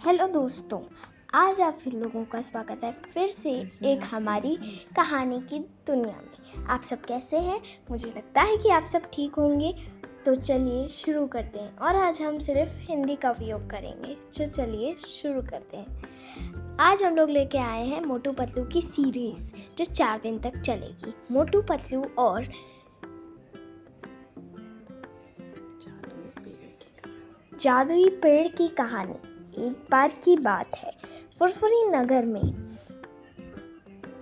Hello दोस्तों, आज आप फिर लोगों का स्वागत है फिर से एक हमारी कहानी की दुनिया में। आप सब कैसे हैं? मुझे लगता है कि आप सब ठीक होंगे। तो चलिए शुरू करते हैं। और आज हम सिर्फ हिंदी का उपयोग करेंगे। तो चलिए शुरू करते हैं। आज हम लोग लेके आए हैं मोटू पतलू की सीरीज़, जो 4 दिन तक चलेगी। मोटू पतलू और जादुई पेड़ की कहानी। एक बार की बात है, फुरफुरी नगर में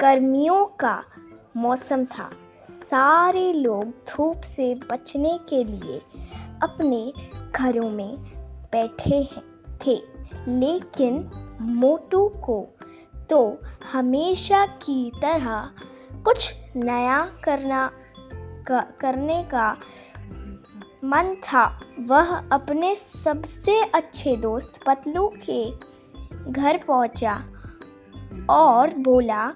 गर्मियों का मौसम था। सारे लोग धूप से बचने के लिए अपने घरों में बैठे थे, लेकिन मोटू को तो हमेशा की तरह कुछ नया करने का मन था। वह अपने सबसे अच्छे दोस्त पतलू के घर पहुंचा और बोला,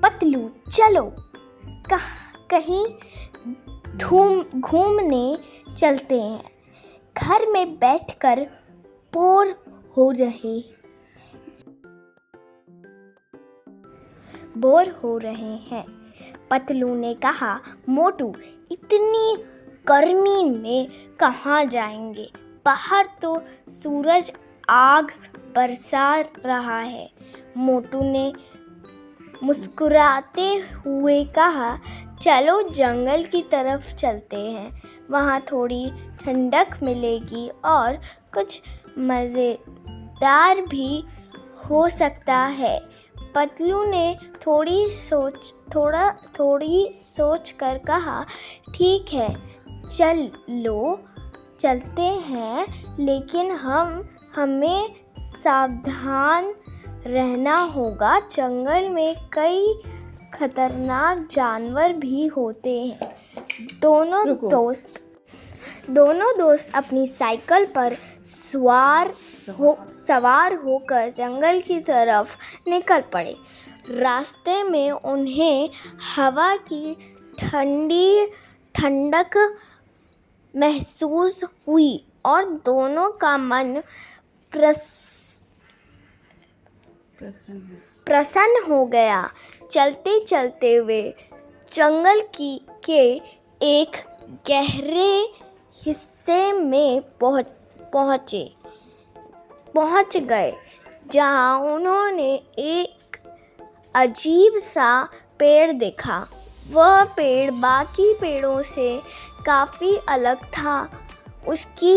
पतलू चलो कहीं घूमने चलते हैं। घर में बैठकर बोर हो रहे हैं। पतलू ने कहा, मोटू इतनी गर्मी में कहाँ जाएंगे? बाहर तो सूरज आग बरसा रहा है। मोटू ने मुस्कुराते हुए कहा, चलो जंगल की तरफ चलते हैं। वहाँ थोड़ी ठंडक मिलेगी और कुछ मज़ेदार भी हो सकता है। पतलू ने थोड़ी सोच कर कहा, ठीक है चलते हैं, लेकिन हमें सावधान रहना होगा। जंगल में कई खतरनाक जानवर भी होते हैं। दोनों दोस्त अपनी साइकिल पर सवार होकर जंगल की तरफ निकल पड़े। रास्ते में उन्हें हवा की ठंडक महसूस हुई और दोनों का मन प्रसन्न हो गया। चलते चलते वे जंगल के एक गहरे हिस्से में पहुंच गए, जहां उन्होंने एक अजीब सा पेड़ देखा। वह पेड़ बाकी पेड़ों से काफ़ी अलग था। उसकी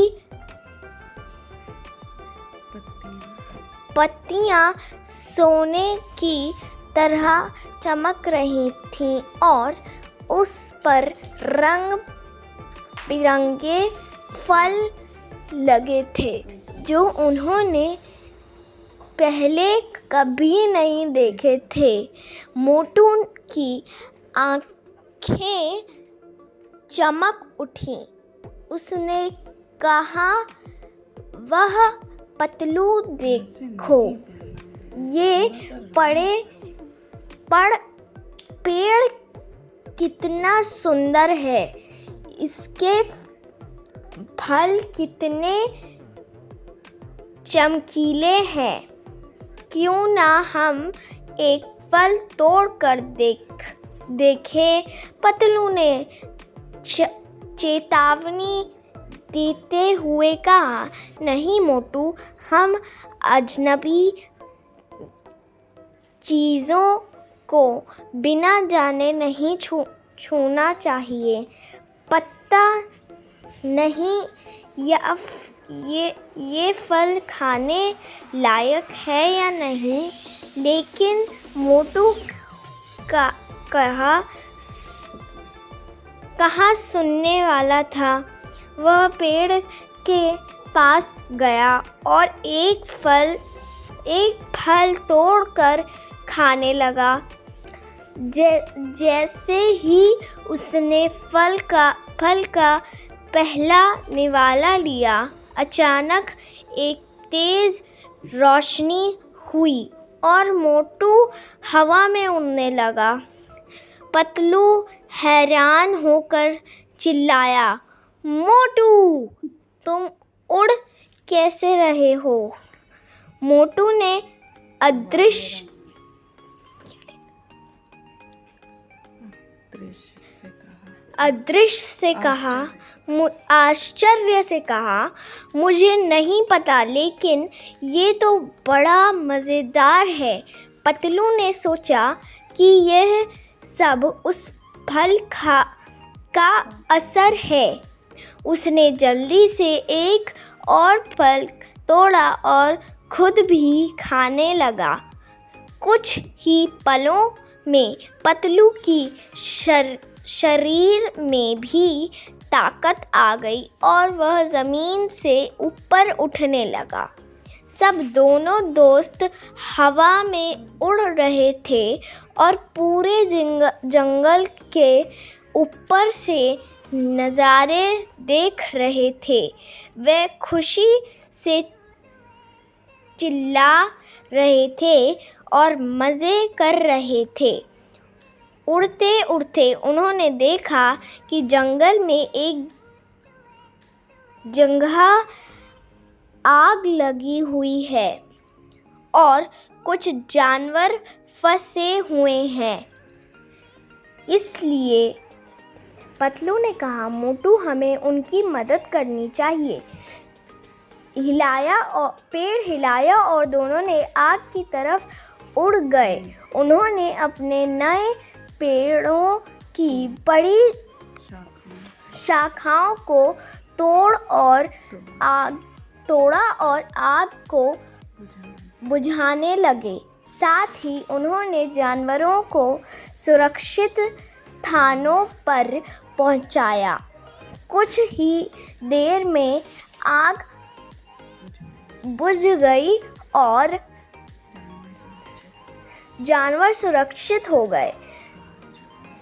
पत्तियां सोने की तरह चमक रही थीं और उस पर रंग बिरंगे फल लगे थे, जो उन्होंने पहले कभी नहीं देखे थे। मोटू की आँखें चमक उठी। उसने कहा, वह पतलू देखो, ये पेड़ कितना सुंदर है। इसके फल कितने चमकीले हैं। क्यों ना हम एक फल तोड़ कर देखें? पतलू ने चेतावनी देते हुए कहा, नहीं मोटू, हम अजनबी चीज़ों को बिना जाने नहीं छूना चाहिए। पता नहीं ये फल खाने लायक है या नहीं, लेकिन मोटू का कहाँ सुनने वाला था। वह पेड़ के पास गया और एक फल तोड़कर खाने लगा। जैसे ही उसने फल का पहला निवाला लिया, अचानक एक तेज रोशनी हुई और मोटू हवा में उड़ने लगा। पतलू हैरान होकर चिल्लाया, मोटू तुम उड़ कैसे रहे हो? मोटू ने अदृश्य से कहा, आश्चर्य से कहा, मुझे नहीं पता, लेकिन ये तो बड़ा मज़ेदार है। पतलू ने सोचा कि यह सब उस फल का असर है। उसने जल्दी से एक और फल तोड़ा और खुद भी खाने लगा। कुछ ही पलों में पतलू की शरीर में भी ताकत आ गई और वह ज़मीन से ऊपर उठने लगा। सब दोनों दोस्त हवा में उड़ रहे थे और पूरे जंगल के ऊपर से नज़ारे देख रहे थे। वे खुशी से चिल्ला रहे थे और मज़े कर रहे थे। उड़ते उड़ते उन्होंने देखा कि जंगल में एक जगह आग लगी हुई है और कुछ जानवर फंसे हुए हैं। इसलिए पतलू ने कहा, मोटू, हमें उनकी मदद करनी चाहिए। पेड़ हिलाया और दोनों ने आग की तरफ उड़ गए। उन्होंने अपने नए पेड़ों की बड़ी शाखाओं को तोड़ा और आग को बुझाने लगे। साथ ही उन्होंने जानवरों को सुरक्षित स्थानों पर पहुंचाया। कुछ ही देर में आग बुझ गई और जानवर सुरक्षित हो गए।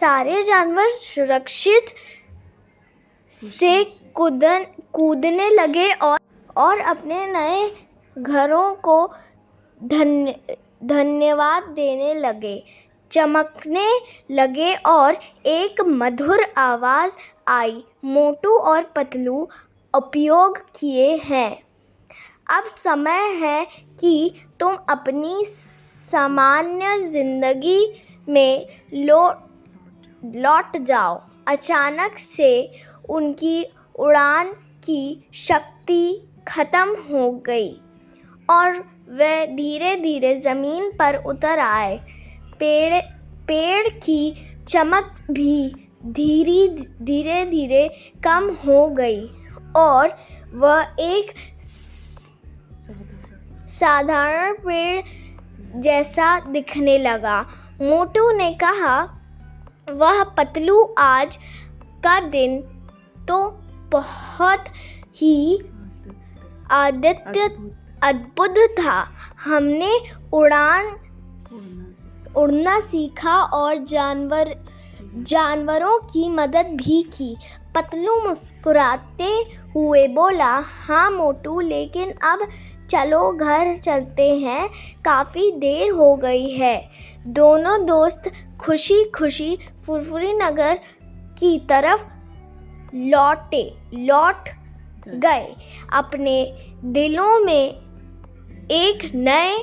सारे जानवर सुरक्षित से कूदने लगे और अपने नए घरों को धन्यवाद देने लगे, चमकने लगे और एक मधुर आवाज़ आई, मोटू और पतलू उपयोग किए हैं। अब समय है कि तुम अपनी सामान्य ज़िंदगी में लौट जाओ। अचानक से उनकी उड़ान की शक्ति खत्म हो गई और वे धीरे धीरे ज़मीन पर उतर आए। पेड़ की चमक भी धीरे धीरे कम हो गई और वह एक साधारण पेड़ जैसा दिखने लगा। मोटू ने कहा, वह पतलू, आज का दिन तो बहुत ही अद्भुत था। हमने उड़ना सीखा और जानवरों की मदद भी की। पतलू मुस्कुराते हुए बोला, हाँ मोटू, लेकिन अब चलो घर चलते हैं, काफ़ी देर हो गई है। दोनों दोस्त खुशी खुशी फुरफुरी नगर की तरफ लौट गए। अपने दिलों में एक नए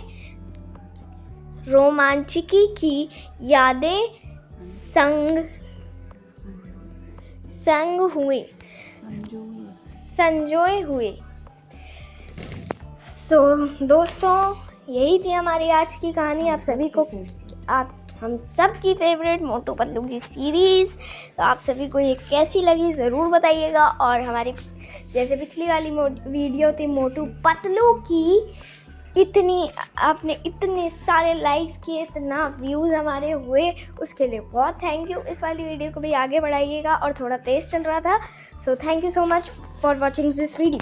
रोमांचकी की यादें संजोए हुए। दोस्तों, यही थी हमारी आज की कहानी। हम सब की फेवरेट मोटू पतलू की सीरीज़। तो आप सभी को ये कैसी लगी ज़रूर बताइएगा। और हमारी जैसे पिछली वाली वीडियो थी मोटू पतलू की, आपने इतने सारे लाइक्स किए, इतना व्यूज़ हमारे हुए, उसके लिए बहुत थैंक यू। इस वाली वीडियो को भी आगे बढ़ाइएगा और थोड़ा तेज़ चल रहा था। So thank you so much for watching this video.